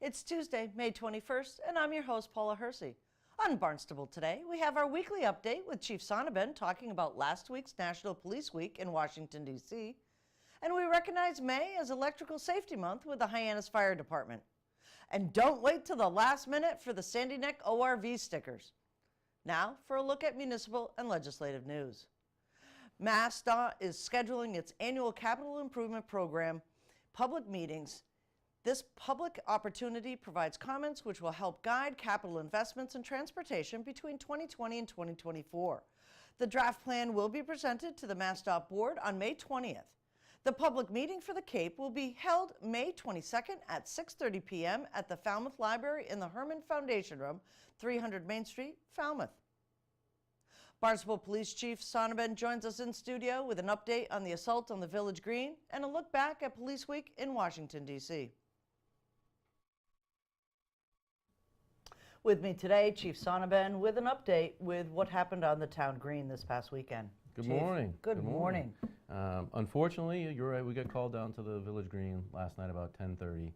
It's Tuesday, May 21st, and I'm your host, Paula Hersey. On Barnstable Today, we have our weekly update with Chief Sonnabend talking about last week's National Police Week in Washington, D.C., and we recognize May as Electrical Safety Month with the Hyannis Fire Department. And don't wait till the last minute for the Sandy Neck ORV stickers. Now for a look at municipal and legislative news. MassDOT is scheduling its annual capital improvement program public meetings. This public opportunity provides comments which will help guide capital investments in transportation between 2020 and 2024. The draft plan will be presented to the MassDOT board on May 20th. The public meeting for the Cape will be held May 22nd at 6:30 p.m. at the Falmouth Library in the Herman Foundation Room, 300 Main Street, Falmouth. Barnstable Police Chief Sonnabend joins us in studio with an update on the assault on the Village Green and a look back at Police Week in Washington, D.C. With me today, Chief Sonnabend, with an update with what happened on the town green this past weekend. Good Chief. morning. Good morning. Unfortunately, you're right, we got called down to the Village Green last night about 10:30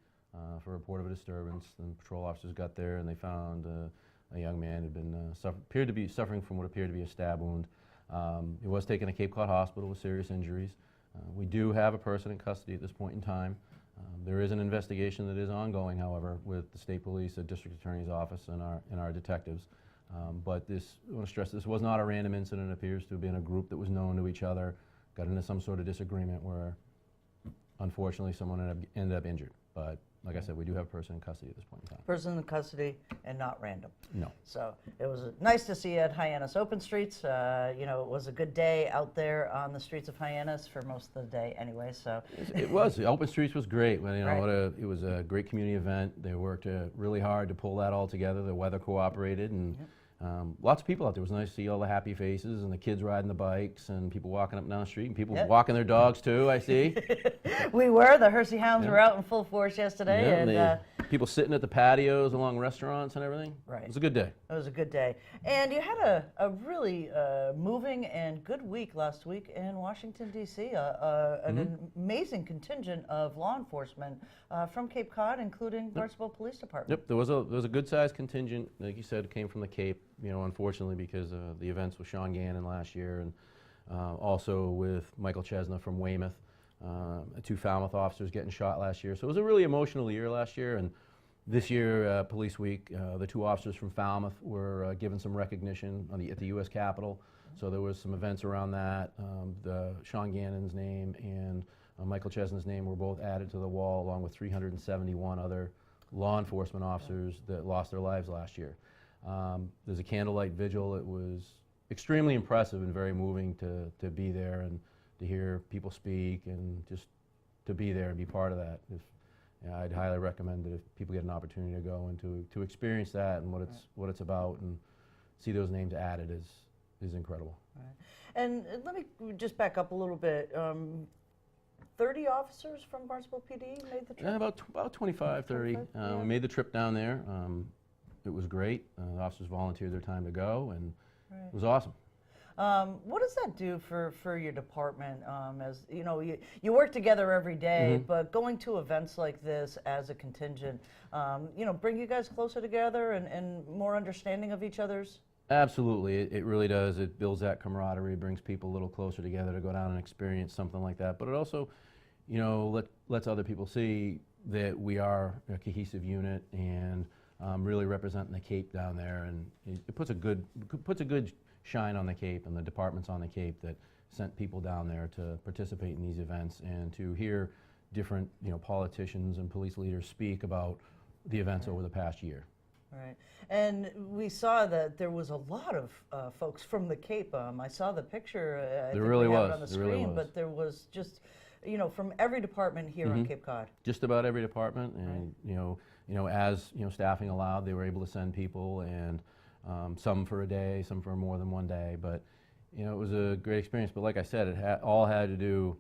for a report of a disturbance. And patrol officers got there and they found a young man who had been appeared to be suffering from what appeared to be a stab wound. He was taken to Cape Cod Hospital with serious injuries. We do have a person in custody at this point in time. There is an investigation that is ongoing, however, with the state police, the district attorney's office, and our detectives. But this, I want to stress, this was not a random incident. It appears to have been a group that was known to each other, got into some sort of disagreement where, unfortunately, someone ended up injured. But like I said, we do have a person in custody at this point in time. Person in custody and not random. No. So it was nice to see you at Hyannis Open Streets. You know, it was a good day out there on the streets of Hyannis for most of the day anyway. So It was. The Open Streets was great. Well, you know, Right. it was a great community event. They worked really hard to pull that all together. The weather cooperated, and lots of people out there. It was nice to see all the happy faces and the kids riding the bikes and people walking up and down the street and people walking their dogs too, I see. we were. The Hersey Hounds were out in full force yesterday. Yeah, and people sitting at the patios along restaurants and everything. Right. It was a good day. It was a good day. And you had a really moving and good week last week in Washington, D.C. An amazing contingent of law enforcement from Cape Cod, including Barnstable Police Department. Yep, there was a good-sized contingent, like you said, came from the Cape, you know, unfortunately because of the events with Sean Gannon last year, and also with Michael Chesna from Weymouth, 2 Falmouth officers getting shot last year. So it was a really emotional year last year, and this year, Police Week, the 2 officers from Falmouth were given some recognition at the U.S. Capitol. So there was some events around that. The Sean Gannon's name and Michael Chesna's name were both added to the wall, along with 371 other law enforcement officers that lost their lives last year. There's a candlelight vigil. It was extremely impressive and very moving to be there and to hear people speak and just to be there and be part of that. I'd highly recommend that if people get an opportunity to go and to experience that and what it's about and see those names added is incredible. Right. And let me just back up a little bit. 30 officers from Barnstable PD made the trip? Yeah, about 25, 30. We made the trip down there. It was great. The officers volunteered their time to go, and it was awesome. What does that do for your department? As you know, you work together every day, but going to events like this as a contingent, you know, bring you guys closer together and more understanding of each other's? Absolutely, it really does. It builds that camaraderie, brings people a little closer together to go down and experience something like that. But it also, you know, lets other people see that we are a cohesive unit and really representing the Cape down there, and it puts a good shine on the Cape and the departments on the Cape that sent people down there to participate in these events and to hear different, you know, politicians and police leaders speak about the events over the past year. Right, and we saw that there was a lot of folks from the Cape. I saw the picture. I think really we have was. it on the There really screen, was. but there was just, you know, from every department here on Cape Cod. Just about every department, and you know, as you know, staffing allowed, they were able to send people, and some for a day, some for more than one day. But you know, it was a great experience. But like I said, it all had to do.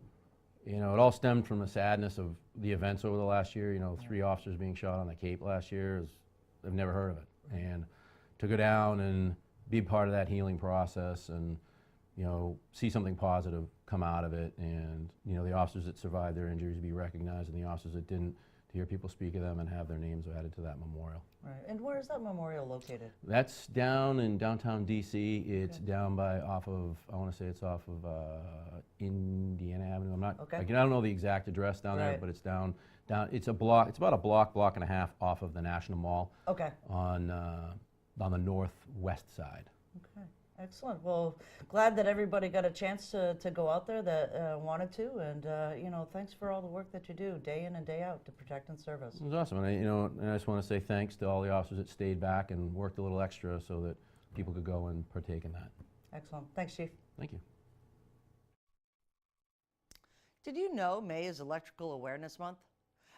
You know, it all stemmed from the sadness of the events over the last year. You know, 3 officers being shot on the Cape last year I've never heard of it. And to go down and be part of that healing process and, you know, see something positive come out of it, and, you know, the officers that survived their injuries be recognized and the officers that didn't hear people speak of them and have their names added to that memorial. Right. And where is that memorial located? That's down in downtown DC. It's down by off of, I want to say it's off of Indiana Avenue. I'm not, Okay. I don't know the exact address down there, Right. but it's down, it's a block, it's about a block and a half off of the National Mall Okay. on the northwest side. Okay. Excellent. Well, glad that everybody got a chance to go out there that wanted to, and thanks for all the work that you do day in and day out to protect and serve us. It was awesome, and I just want to say thanks to all the officers that stayed back and worked a little extra so that people could go and partake in that. Excellent. Thanks, Chief. Thank you. Did you know May is Electrical Awareness Month?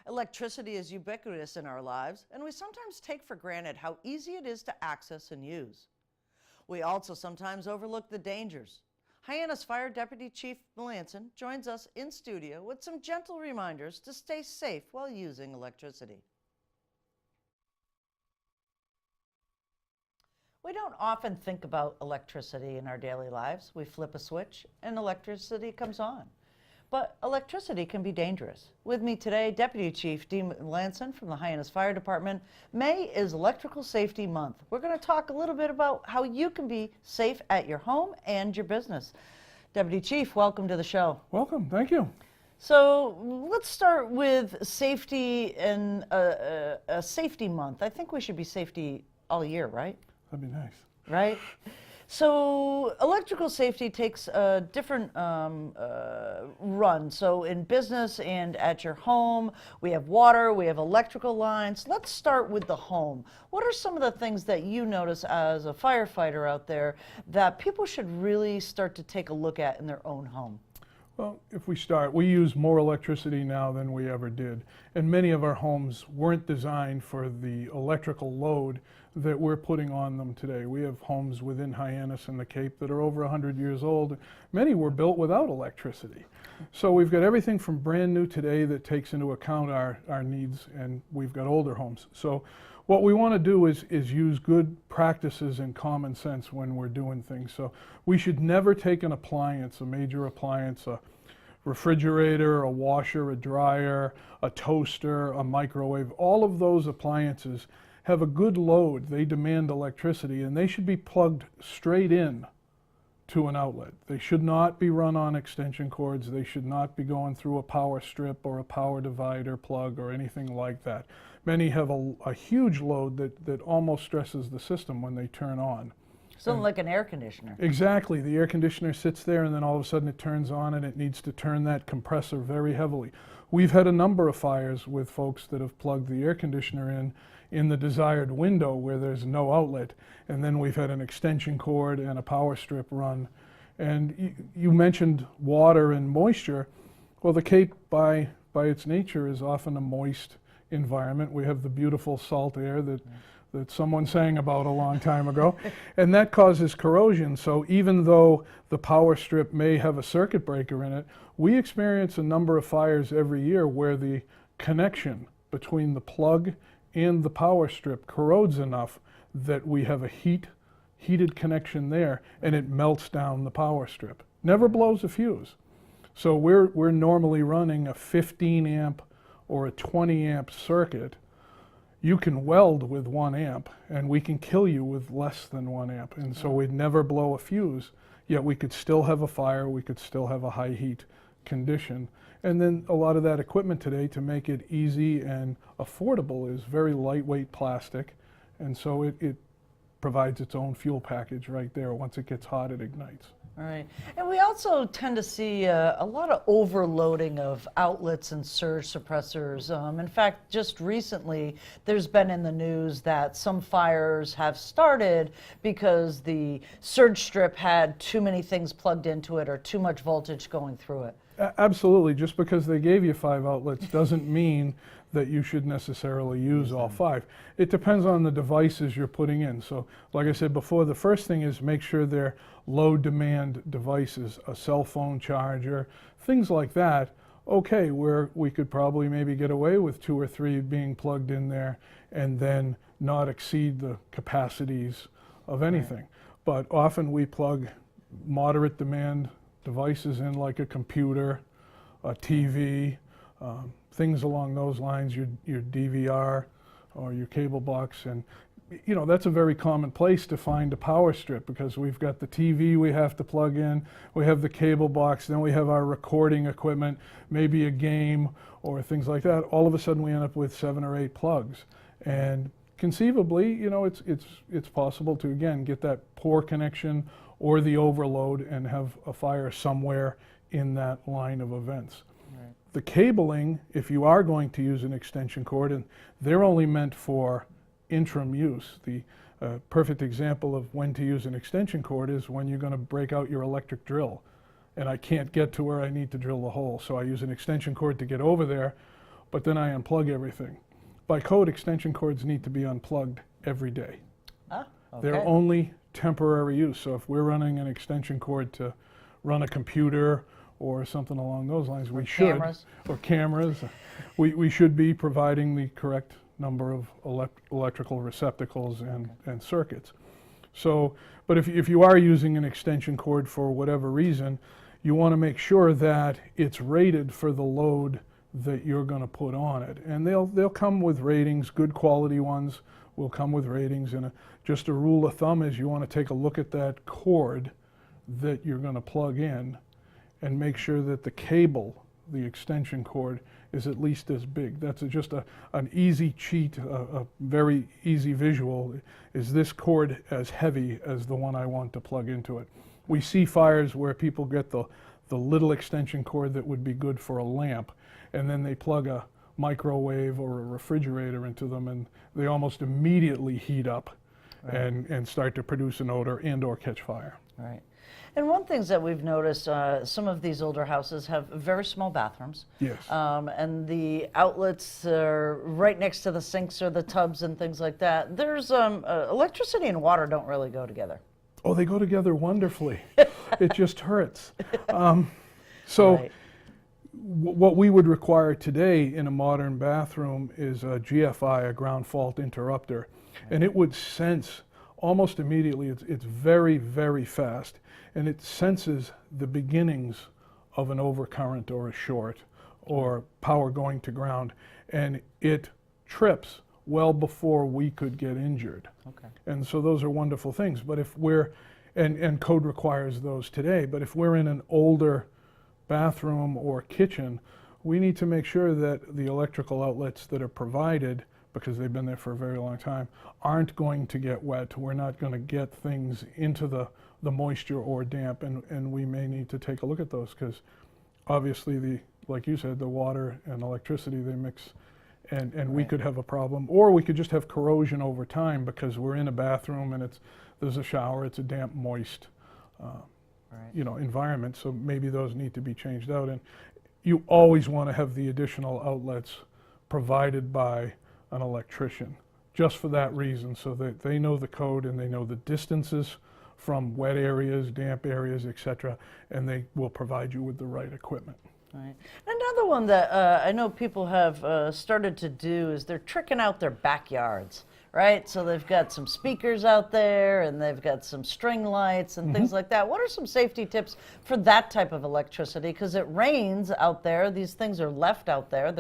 Electricity is ubiquitous in our lives, and we sometimes take for granted how easy it is to access and use. We also sometimes overlook the dangers. Hyannis Fire Deputy Chief Melanson joins us in studio with some gentle reminders to stay safe while using electricity. We don't often think about electricity in our daily lives. We flip a switch and electricity comes on. But electricity can be dangerous. With me today, Deputy Chief Dean Melanson from the Hyannis Fire Department. May is Electrical Safety Month. We're going to talk a little bit about how you can be safe at your home and your business. Deputy Chief, welcome to the show. Welcome, thank you. So let's start with safety and a safety month. I think we should be safety all year, right? That'd be nice. Right? So electrical safety takes a different run. So in business and at your home, we have water, we have electrical lines. Let's start with the home. What are some of the things that you notice as a firefighter out there that people should really start to take a look at in their own home? Well, if we start, we use more electricity now than we ever did. And many of our homes weren't designed for the electrical load that we're putting on them today. We have homes within Hyannis and the Cape that are over 100 years old. Many were built without electricity. So we've got everything from brand new today that takes into account our needs, and we've got older homes. So what we want to do is use good practices and common sense when we're doing things. So we should never take an appliance, a major appliance, a refrigerator, a washer, a dryer, a toaster, a microwave. All of those appliances have a good load. They demand electricity, and they should be plugged straight in to an outlet. They should not be run on extension cords. They should not be going through a power strip or a power divider plug or anything like that. Many have a huge load that almost stresses the system when they turn on. Something like an air conditioner. Exactly. The air conditioner sits there and then all of a sudden it turns on and it needs to turn that compressor very heavily. We've had a number of fires with folks that have plugged the air conditioner in the desired window where there's no outlet, and then we've had an extension cord and a power strip run. And you mentioned water and moisture. Well, the Cape by its nature is often a moist environment. We have the beautiful salt air that someone sang about a long time ago, and that causes corrosion. So even though the power strip may have a circuit breaker in it, we experience a number of fires every year where the connection between the plug and the power strip corrodes enough that we have a heated connection there, and it melts down the power strip. Never blows a fuse. So we're normally running a 15 amp or a 20 amp circuit. You can weld with 1 amp, and we can kill you with less than 1 amp. And so we'd never blow a fuse, yet we could still have a fire, we could still have a high heat condition. And then a lot of that equipment today, to make it easy and affordable, is very lightweight plastic. And so it provides its own fuel package right there. Once it gets hot, it ignites. All right. And we also tend to see a lot of overloading of outlets and surge suppressors. In fact, just recently, there's been in the news that some fires have started because the surge strip had too many things plugged into it or too much voltage going through it. Absolutely. Just because they gave you 5 outlets doesn't mean that you should necessarily use all 5. It depends on the devices you're putting in. So like I said before, the first thing is make sure they're low demand devices, a cell phone charger, things like that. Okay, where we could probably maybe get away with 2 or 3 being plugged in there and then not exceed the capacities of anything. Right. But often we plug moderate demand devices in, like a computer, a TV, things along those lines, your DVR or your cable box. And you know, that's a very common place to find a power strip, because we've got the TV we have to plug in, we have the cable box, then we have our recording equipment, maybe a game or things like that. All of a sudden we end up with 7 or 8 plugs. And conceivably, you know, it's possible to, again, get that poor connection or the overload and have a fire somewhere in that line of events. Right. The cabling, if you are going to use an extension cord, and they're only meant for interim use. The perfect example of when to use an extension cord is when you're going to break out your electric drill and I can't get to where I need to drill the hole. So I use an extension cord to get over there, but then I unplug everything. By code, extension cords need to be unplugged every day. Ah, okay. They're only temporary use. So if we're running an extension cord to run a computer or something along those lines, we should. Cameras. Or cameras. We should be providing the correct number of electrical receptacles and circuits. So, but if you are using an extension cord for whatever reason, you want to make sure that it's rated for the load that you're going to put on it. And they'll come with ratings. Good quality ones will come with ratings. And just a rule of thumb is you want to take a look at that cord that you're going to plug in and make sure that the cable, the extension cord, is at least as big. That's just an easy cheat, a very easy visual. Is this cord as heavy as the one I want to plug into it? We see fires where people get the little extension cord that would be good for a lamp, and then they plug a microwave or a refrigerator into them, and they almost immediately heat up. Right. and start to produce an odor and or catch fire. Right. And one thing that we've noticed, some of these older houses have very small bathrooms. Yes. And the outlets are right next to the sinks or the tubs and things like that. There's electricity and water don't really go together. Oh, they go together wonderfully. It just hurts. So Right. What we would require today in a modern bathroom is a GFI, a ground fault interrupter. And it would sense almost immediately. It's very, very fast. And it senses the beginnings of an overcurrent or a short or power going to ground. And it trips well before we could get injured. Okay. And so those are wonderful things. But if we're, and code requires those today, but if we're in an older bathroom or kitchen, we need to make sure that the electrical outlets that are provided, because they've been there for a very long time, aren't going to get wet. We're not going to get things into the moisture or damp, and we may need to take a look at those, because obviously, like you said, the water and electricity, they mix, and right. We could have a problem, or we could just have corrosion over time because we're in a bathroom and there's a shower, it's a damp, moist right. Environment, so maybe those need to be changed out. And you always want to have the additional outlets provided by an electrician, just for that reason, so that they know the code and they know the distances from wet areas, damp areas, etc., and they will provide you with the right equipment. Right. Another one that I know people have started to do is they're tricking out their backyards, right? So they've got some speakers out there and they've got some string lights and things like that. What are some safety tips for that type of electricity? Because it rains out there. These things are left out there.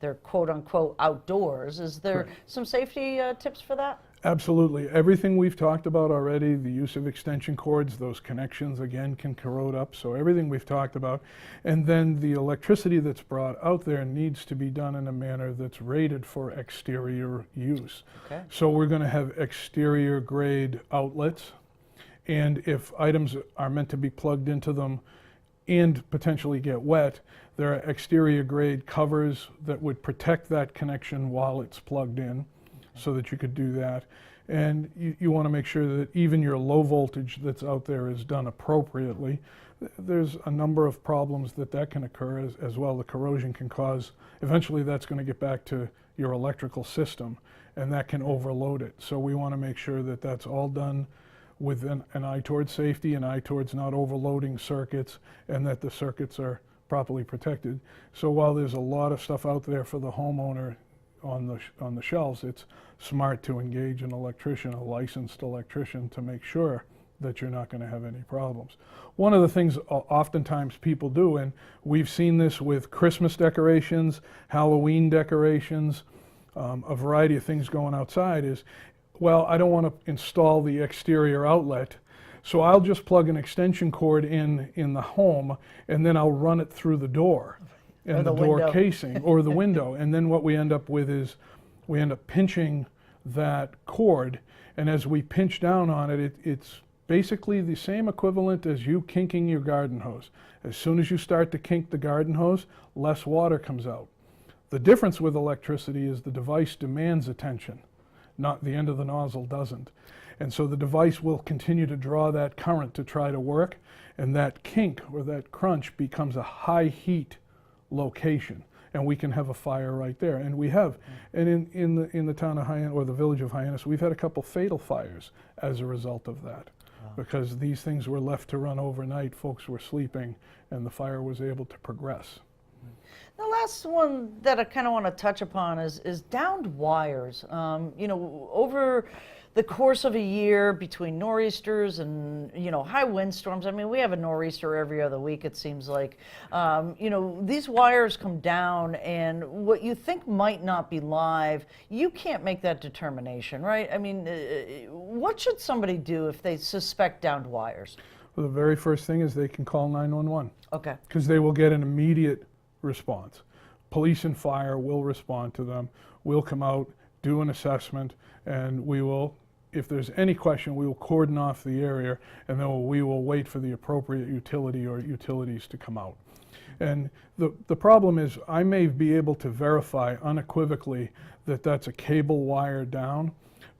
They're quote unquote outdoors. Is there Correct. some safety tips for that? Absolutely. Everything we've talked about already, the use of extension cords, those connections again can corrode up. So everything we've talked about. And then the electricity that's brought out there needs to be done in a manner that's rated for exterior use. Okay. So we're going to have exterior grade outlets. And if items are meant to be plugged into them and potentially get wet, there are exterior grade covers that would protect that connection while it's plugged in. So that you could do that. And you want to make sure that even your low voltage that's out there is done appropriately. There's a number of problems that can occur as well. The corrosion can cause, eventually that's going to get back to your electrical system, and that can overload it. So we want to make sure that that's all done with an eye towards safety, an eye towards not overloading circuits, and that the circuits are properly protected. So while there's a lot of stuff out there for the homeowner on the shelves, it's smart to engage an electrician, a licensed electrician, to make sure that you're not going to have any problems. One of the things oftentimes people do, and we've seen this with Christmas decorations, Halloween decorations, a variety of things going outside, is, well, I don't want to install the exterior outlet, so I'll just plug an extension cord in the home, and then I'll run it through the door and the door casing or the window. And then what we end up with is we end up pinching that cord, and as we pinch down on it, it's basically the same equivalent as you kinking your garden hose. As soon as you start to kink the garden hose, less water comes out. The difference with electricity is the device demands attention, not the end of the nozzle doesn't. And so the device will continue to draw that current to try to work, and that kink or that crunch becomes a high heat location, and we can have a fire right there. And we have. And in the town of Hyannis, or the village of Hyannis, we've had a couple fatal fires as a result of that. Because these things were left to run overnight, folks were sleeping, and the fire was able to progress. The last one that I kind of want to touch upon is downed wires. You know, over the course of a year between nor'easters and, you know, high windstorms, I mean, we have a nor'easter every other week, it seems like. You know, these wires come down, and what you think might not be live, you can't make that determination, right? I mean, what should somebody do if they suspect downed wires? Well, the very first thing is they can call 911. Okay. Because they will get an immediate response. Police and fire will respond to them. We'll come out, do an assessment, and we will, if there's any question, we will cordon off the area, and then we will wait for the appropriate utility or utilities to come out. And the problem is, I may be able to verify unequivocally that that's a cable wire down,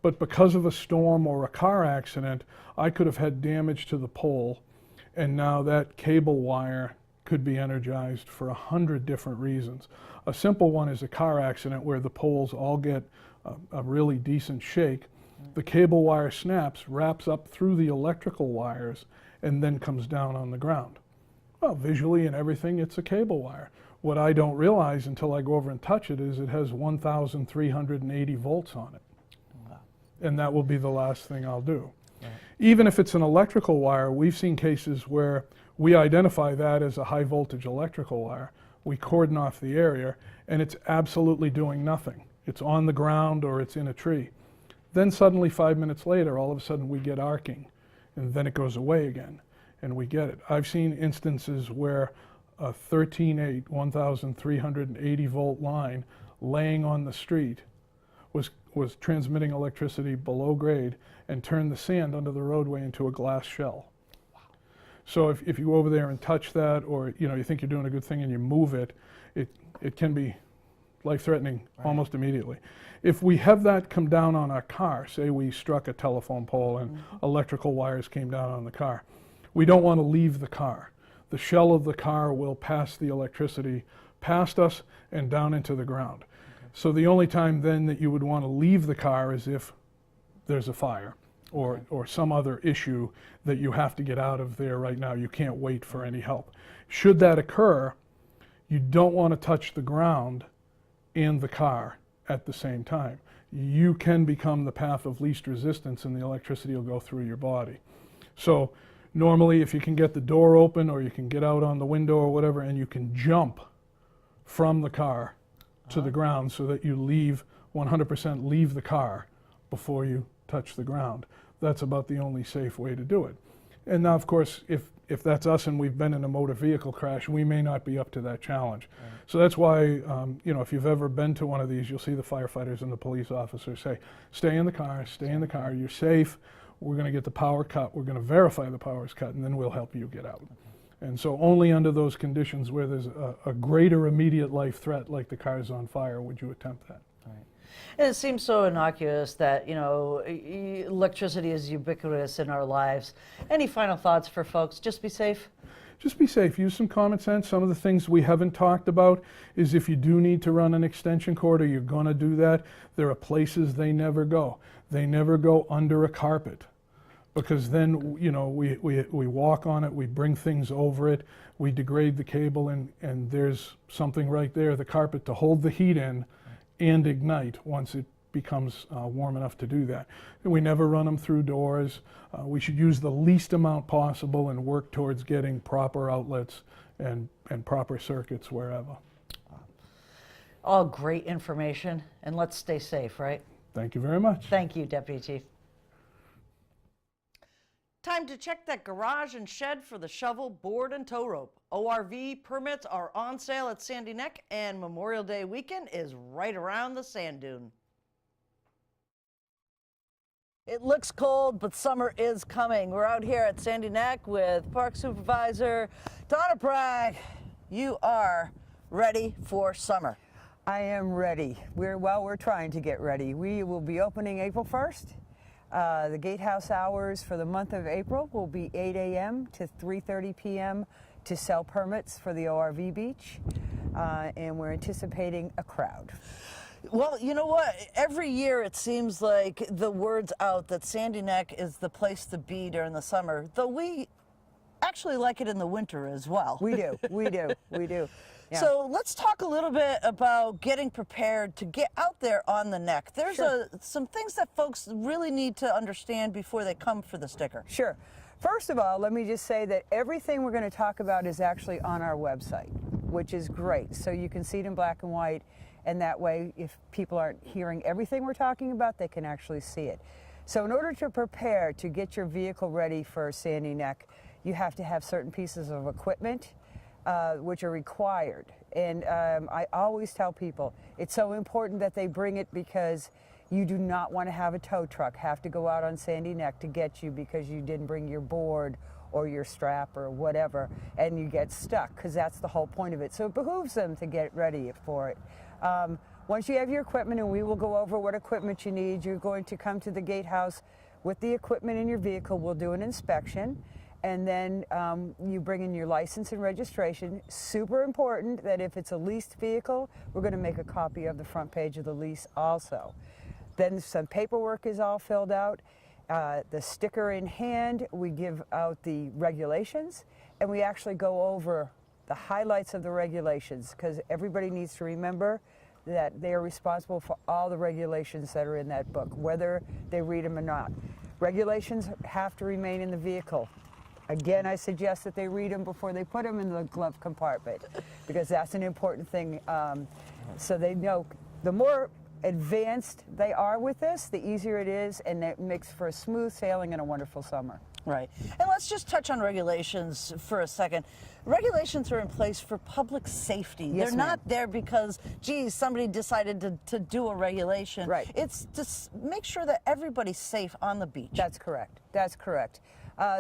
but because of a storm or a car accident, I could have had damage to the pole, and now that cable wire could be energized for 100 different reasons. A simple one is a car accident where the poles all get a really decent shake. The cable wire snaps, wraps up through the electrical wires, and then comes down on the ground. Well, visually and everything, it's a cable wire. What I don't realize until I go over and touch it is it has 1,380 volts on it. Wow. And that will be the last thing I'll do. Right. Even if it's an electrical wire, we've seen cases where we identify that as a high voltage electrical wire. We cordon off the area, and it's absolutely doing nothing. It's on the ground or it's in a tree. Then suddenly 5 minutes later, all of a sudden we get arcing, and then it goes away again, and we get it. I've seen instances where a 13.8, 1,380 volt line laying on the street was transmitting electricity below grade and turned the sand under the roadway into a glass shell. So if you go over there and touch that, or you think you're doing a good thing and you move it, it can be life-threatening almost immediately. If we have that come down on our car, say we struck a telephone pole and electrical wires came down on the car, we don't want to leave the car. The shell of the car will pass the electricity past us and down into the ground. Okay. So the only time then that you would want to leave the car is if there's a fire. Or some other issue that you have to get out of there right now. You can't wait for any help. Should that occur, you don't want to touch the ground and the car at the same time. You can become the path of least resistance, and the electricity will go through your body. So normally if you can get the door open, or you can get out on the window or whatever, and you can jump from the car to the ground so that you leave, 100% leave the car before you touch the ground. That's about the only safe way to do it. And now, of course, if that's us and we've been in a motor vehicle crash, we may not be up to that challenge. Right. So that's why, if you've ever been to one of these, you'll see the firefighters and the police officers say, stay in the car, you're safe, we're going to get the power cut, we're going to verify the power is cut, and then we'll help you get out. Okay. And so only under those conditions where there's a greater immediate life threat, like the car's on fire, would you attempt that. Right. And it seems so innocuous that, electricity is ubiquitous in our lives. Any final thoughts for folks? Just be safe? Just be safe. Use some common sense. Some of the things we haven't talked about is if you do need to run an extension cord, or you're going to do that, there are places they never go. They never go under a carpet, because then, we walk on it, we bring things over it, we degrade the cable, and there's something right there, the carpet, to hold the heat in and ignite once it becomes warm enough to do that. And we never run them through doors. We should use the least amount possible and work towards getting proper outlets and proper circuits wherever. All great information, and let's stay safe, right? Thank you very much. Thank you, Deputy Chief. Time to check that garage and shed for the shovel, board, and tow rope. ORV permits are on sale at Sandy Neck, and Memorial Day weekend is right around the sand dune. It looks cold, but summer is coming. We're out here at Sandy Neck with Park Supervisor Donna Bragg. You are ready for summer. I am ready. We're trying to get ready. We will be opening April 1st. The gatehouse hours for the month of April will be 8 a.m. to 3:30 p.m. to sell permits for the ORV beach, and we're anticipating a crowd. Well, you know what? Every year it seems like the word's out that Sandy Neck is the place to be during the summer, though we actually like it in the winter as well. We do. Yeah. So let's talk a little bit about getting prepared to get out there on the neck. There's some things that folks really need to understand before they come for the sticker. Sure. First of all, let me just say that everything we're going to talk about is actually on our website, which is great. So you can see it in black and white, and that way, if people aren't hearing everything we're talking about, they can actually see it. So in order to prepare to get your vehicle ready for Sandy Neck, you have to have certain pieces of equipment which are required. And I always tell people it's so important that they bring it, because you do not want to have a tow truck have to go out on Sandy Neck to get you because you didn't bring your board or your strap or whatever, and you get stuck, because that's the whole point of it. So it behooves them to get ready for it. Once you have your equipment, and we will go over what equipment you need, you're going to come to the gatehouse with the equipment in your vehicle. We'll do an inspection. And then you bring in your license and registration. Super important that if it's a leased vehicle, we're going to make a copy of the front page of the lease also. Then some paperwork is all filled out. The sticker in hand, we give out the regulations, and we actually go over the highlights of the regulations, because everybody needs to remember that they are responsible for all the regulations that are in that book, whether they read them or not. Regulations have to remain in the vehicle. Again, I suggest that they read them before they put them in the glove compartment, because that's an important thing. So they know the more advanced they are with this, the easier it is, and it makes for a smooth sailing and a wonderful summer. Right. And let's just touch on regulations for a second. Regulations are in place for public safety. Yes, They're not there because, geez, somebody decided to do a regulation. Right. It's to make sure that everybody's safe on the beach. That's correct. That's correct.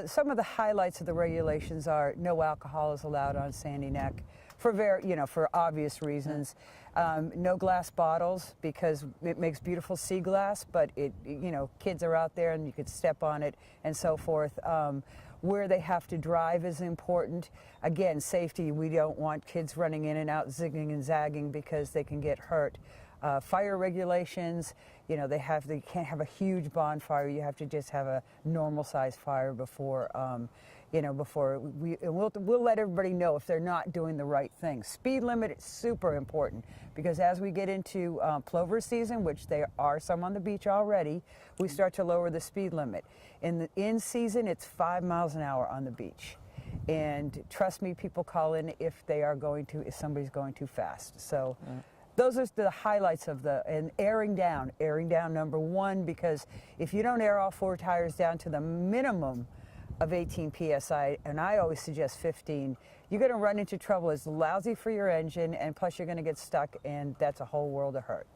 Some of the highlights of the regulations are no alcohol is allowed on Sandy Neck for obvious reasons. No glass bottles, because it makes beautiful sea glass, but kids are out there and you could step on it and so forth. Where they have to drive is important. Again, safety, we don't want kids running in and out zigging and zagging because they can get hurt. Fire regulations, they can't have a huge bonfire. You have to just have a normal sized fire before we'll let everybody know if they're not doing the right thing. Speed limit is super important, because as we get into plover season, which there are some on the beach already, we start to lower the speed limit. In season, it's 5 miles an hour on the beach. And trust me, people call in if somebody's going too fast. So. Those are the highlights of and airing down number one, because if you don't air all 4 tires down to the minimum of 18 PSI, and I always suggest 15, you're going to run into trouble. It's lousy for your engine, and plus you're going to get stuck, and that's a whole world of hurt.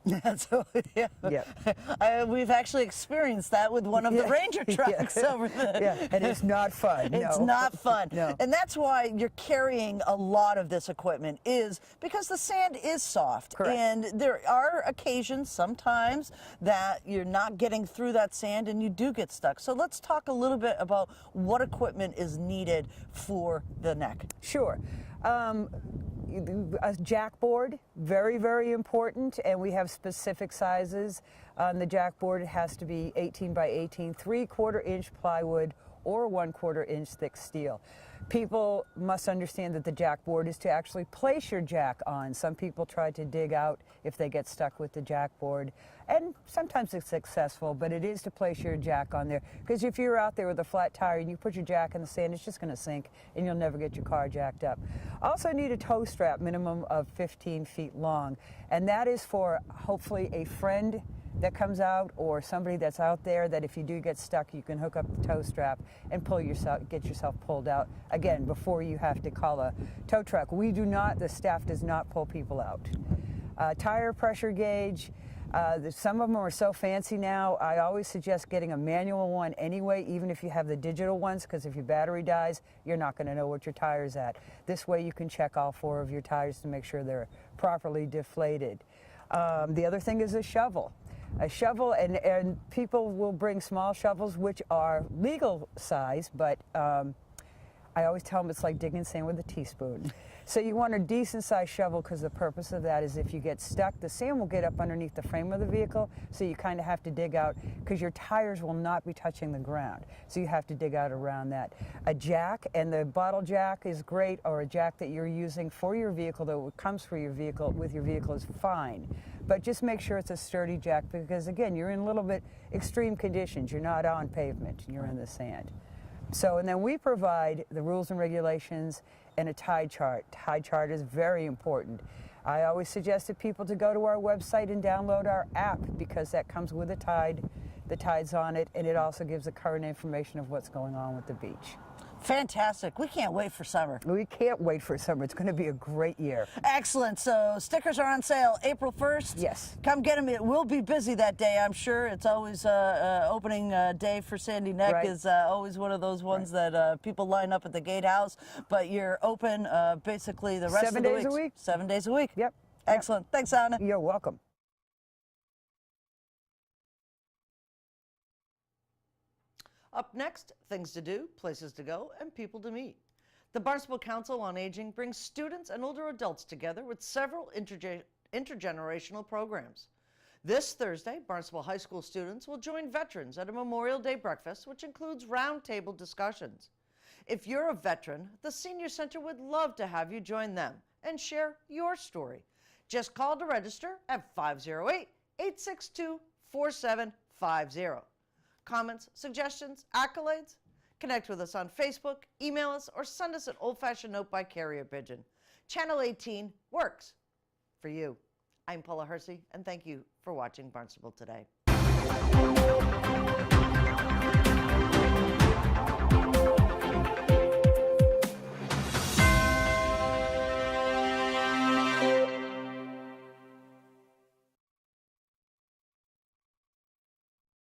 We've actually experienced that with one of the Ranger trucks over the... And it's not fun. It's not fun. No. And that's why you're carrying a lot of this equipment, is because the sand is soft. Correct. And there are occasions, sometimes, that you're not getting through that sand and you do get stuck. So let's talk a little bit about what equipment is needed for the neck. Sure. A jackboard, very, very important, and we have specific sizes. On the jackboard, it has to be 18 by 18, 3/4 inch plywood or 1/4 inch thick steel. People must understand that the jack board is to actually place your jack on. Some people try to dig out if they get stuck with the jack board, and sometimes it's successful, but it is to place your jack on there, because if you're out there with a flat tire and you put your jack in the sand, it's just going to sink and you'll never get your car jacked up. Also need a tow strap minimum of 15 feet long, and that is for hopefully a friend that comes out or somebody that's out there, that if you do get stuck, you can hook up the tow strap and get yourself pulled out, again, before you have to call a tow truck. We do not, the staff does not pull people out. Tire pressure gauge, some of them are so fancy now. I always suggest getting a manual one anyway, even if you have the digital ones, because if your battery dies, you're not going to know what your tire's at. This way you can check all 4 of your tires to make sure they're properly deflated. The other thing is a shovel. A shovel, and people will bring small shovels, which are legal size, but I always tell them it's like digging sand with a teaspoon. So you want a decent sized shovel, because the purpose of that is if you get stuck, the sand will get up underneath the frame of the vehicle, so you kind of have to dig out, because your tires will not be touching the ground. So you have to dig out around that. A jack, and the bottle jack is great, or a jack that you're using for your vehicle, that comes for your vehicle, with your vehicle, is fine. But just make sure it's a sturdy jack, because again, you're in a little bit extreme conditions. You're not on pavement, you're in the sand. So, and then we provide the rules and regulations and a tide chart. Tide chart is very important. I always suggested people to go to our website and download our app, because that comes with a tide, the tide's on it, and it also gives the current information of what's going on with the beach. Fantastic. We can't wait for summer. We can't wait for summer. It's going to be a great year. Excellent. So stickers are on sale April 1st. Yes. Come get them. It will be busy that day, I'm sure. It's always opening day for Sandy Neck, Right. is always one of those ones that people line up at the gatehouse. But you're open basically the rest 7 of the days a week. week. 7 days a week. Yep. Excellent. Thanks, Anna. You're welcome. Up next, things to do, places to go, and people to meet. The Barnstable Council on Aging brings students and older adults together with several intergenerational programs. This Thursday, Barnstable High School students will join veterans at a Memorial Day breakfast, which includes roundtable discussions. If you're a veteran, the Senior Center would love to have you join them and share your story. Just call to register at 508-862-4750. Comments, suggestions, accolades? Connect with us on Facebook, email us, or send us an old-fashioned note by carrier pigeon. Channel 18 works for you. I'm Paula Hersey, and thank you for watching Barnstable Today.